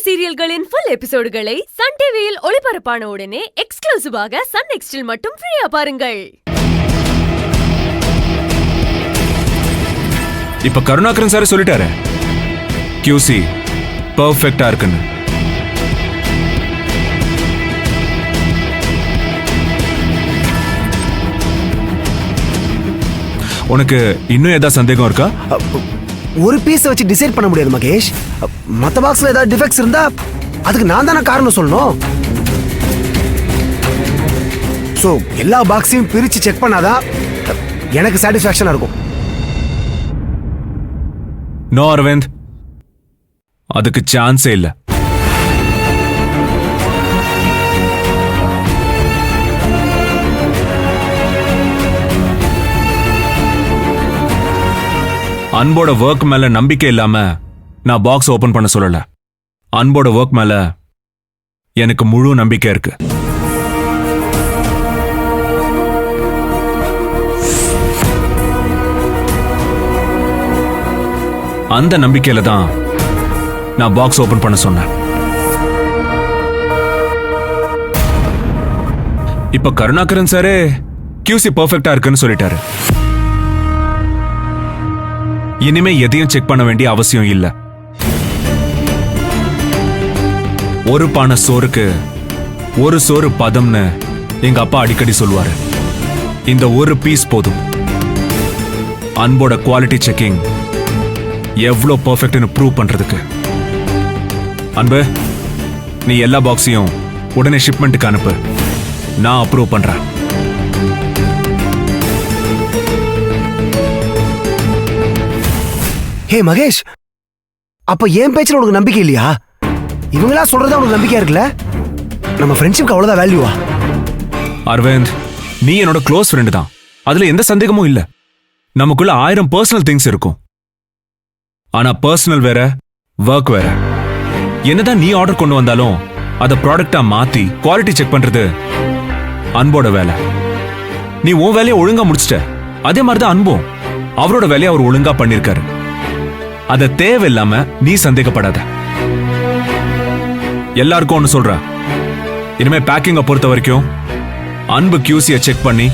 சீரியல்களின் full எபிசோடுகளை Sun டிவியில் ஒளிபரப்பான உடனே எக்ஸ்க்ளூசிவாக சன் நெக்ஸ்டில் மட்டும் ஃப்ரீயா பாருங்கள். இப்ப கருணாகரன் சார் சொல்லிட்டாரு QC பெர்ஃபெக்ட்டா இருக்குன்னு. உனக்கு இன்னும் ஏதாவது சந்தேகம் இருக்கா? ஒரு பீஸ் வச்சு டிசைட் பண்ண முடியாது மகேஷ். மத்த பாக்ஸ்ல ஏதாவது டிஃபெக்ட்ஸ் இருந்தா அதுக்கு நான் தானே காரணம் சொல்லணும். சோ எல்லா பாக்ஸையும் பிரிச்சு செக் பண்ணாதான் எனக்கு சாட்டிஸ்ஃபேக்ஷனா இருக்கும். நோ அரவிந்த், அதுக்கு சான்ஸே இல்ல. அன்போட ஒர்க் மேல நம்பிக்கை இல்லாம நான் பாக்ஸ் ஓபன் பண்ண சொல்லல. அன்போட ஒர்க் மேல எனக்கு முழு நம்பிக்கை இருக்கு. அந்த நம்பிக்கையில தான் நான் பாக்ஸ் ஓபன் பண்ண சொன்னேன். இப்ப கருணாகரன் சாரே QC பெர்ஃபெக்ட்டா இருக்குன்னு சொல்லிட்டாரு. இனிமே எதையும் செக் பண்ண வேண்டிய அவசியம் இல்ல. ஒரு பானை சோறுக்கு ஒரு சோறு பதம்னு எங்க அப்பா அடிக்கடி சொல்லுவாரு. இந்த ஒரு பீஸ் போதும் அன்போட குவாலிட்டி செக்கிங் எவ்வளவு பெர்ஃபெக்ட்னு ப்ரூவ் பண்றதுக்கு. அன்பு, நீ எல்லா பாக்ஸையும் உடனே ஷிப்மெண்ட்டுக்கு அனுப்பு. நான் அப்ரூவ் பண்றேன். ஹே மகேஷ், அப்ப என் பேச்சுல உனக்கு நம்பிக்கை இல்லையா? இவங்களா சொல்றதா உனக்கு நம்பிக்கையா இருக்குல்ல? நம்ம ஃப்ரெண்ட்ஷிப்க்கு அவ்வளவுதான் வேல்யூவா? அரவிந்த், நீ என்னோட க்ளோஸ் ஃப்ரெண்டு தான், அதுல எந்த சந்தேகமும் இல்ல. நமக்குள்ள 1000 பர்சனல் திங்ஸ் இருக்கும். ஆனா பர்சனல் வேற, ஒர்க் வேற. என்னதான் நீ ஆர்டர் கொண்டு வந்தாலும் அதை ப்ராடக்டா மாத்தி குவாலிட்டி செக் பண்றது அன்போட வேலை. நீ உன் வேலையை ஒழுங்கா முடிச்சிட்ட. அதே மாதிரிதான் அன்பும் அவரோட வேலையை அவர் ஒழுங்கா பண்ணிருக்காரு. அத தேவையில்லாம நீ சந்தேகப்படாத. எல்லாருக்கும் ஒன்னு சொல்ற, இனிமே பேக்கிங்க பொறுத்த வரைக்கும் அன்பு QC செக் பண்ணி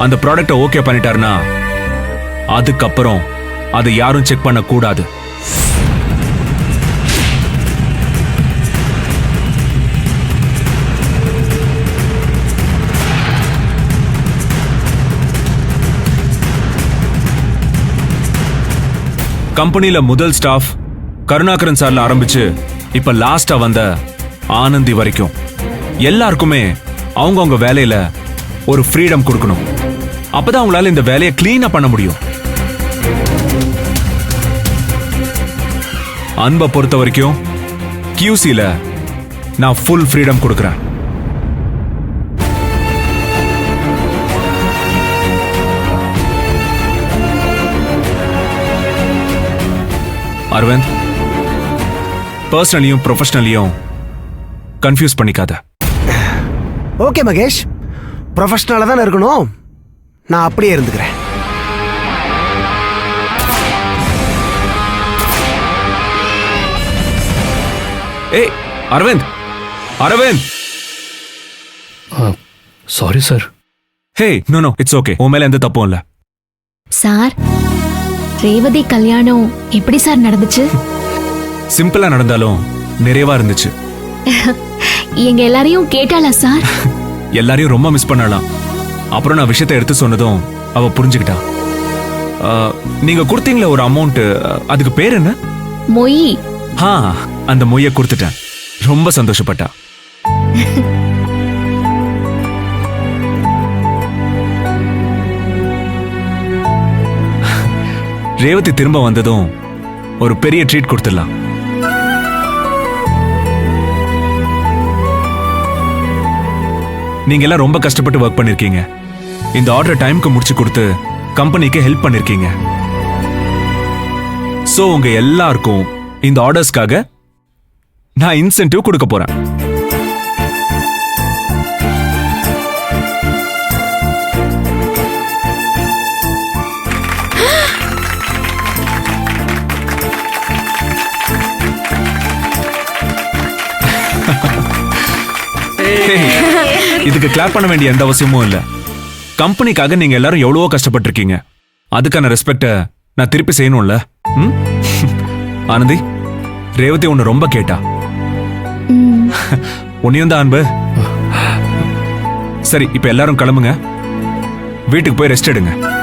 அந்த ப்ராடக்ட ஓகே பண்ணிட்டாருன்னா அதுக்கப்புறம் அதை யாரும் செக் பண்ண கூடாது. கம்பெனில முதல் ஸ்டாஃப் கருணாகரன் சார்ல ஆரம்பிச்சு இப்ப லாஸ்டா வந்த ஆனந்தி வரைக்கும் எல்லாருக்குமே அவங்கவுங்க வேலையில ஒரு ஃப்ரீடம் கொடுக்கணும். அப்பதான் அவங்களால இந்த வேலையை கிளீனா பண்ண முடியும். அன்பை பொறுத்த வரைக்கும் QCல நான் ஃபுல் ஃப்ரீடம் கொடுக்கறேன். அரவிந்த், பர்சனலியும் ப்ரொஃபஷனலியும் கன்ஃபியூஸ் பண்ணிக்காத. ஓகே மகேஷ், ப்ரொஃபஷனலா தான் இருக்கணும். நான் அப்படியே இருந்துக்கிறேன். ஏய் Aravind, Aravind. Sorry sir. Hey, no it's okay. உன் மேல எந்த தப்பும் இல்ல. சார், ரேவதி கல்யாணம் எப்படி சார் நடந்துச்சு? சிம்பிளா நடந்தாலும் நிறைவா இருந்துச்சு. எங்க எல்லாரையும் கேட்டாளா சார்? எல்லாரையும் ரொம்ப மிஸ் பண்ணலாம். அப்புறம் நான் விஷயத்தை எடுத்து சொன்னதும் அவ புரிஞ்சுக்கிட்டா. நீங்க கொடுத்தீங்களா ஒரு அமௌண்ட், அதுக்கு பேர் என்ன? மொய். அந்த மொய்யை கொடுத்துட்டேன். ரொம்ப சந்தோஷப்பட்டா. ரேவதி திரும்ப வந்ததும் ஒரு பெரிய ட்ரீட் கொடுத்துடலாம். நீங்க எல்லாம் ரொம்ப கஷ்டப்பட்டு ஒர்க் பண்ணிருக்கீங்க. இந்த ஆர்டர் டைம்க்கு முடிச்சு கொடுத்து கம்பெனிக்கு ஹெல்ப் பண்ணிருக்கீங்க. சோ உங்க எல்லாருக்கும் இந்த ஆர்டர்ஸ்க்காக நான் இன்சென்டிவ் கொடுக்க போறேன். இதுக்கு கிளாப் பண்ண வேண்டிய எந்த அவசியமும் இல்ல. கம்பெனிக்காக நீங்க எல்லாரும் எவ்வளவோ கஷ்டப்பட்டிருக்கீங்க. அதுக்கான ரெஸ்பெக்ட நான் திருப்பி செய்யணும்ல. ம்? ஆனந்தி, ரேவதி உன்னை ரொம்ப கேட்டா. ம், உன்னையும் தான் அன்பு. சரி, இப்ப எல்லாரும் கிளம்புங்க. வீட்டுக்கு போய் ரெஸ்ட் எடுங்க.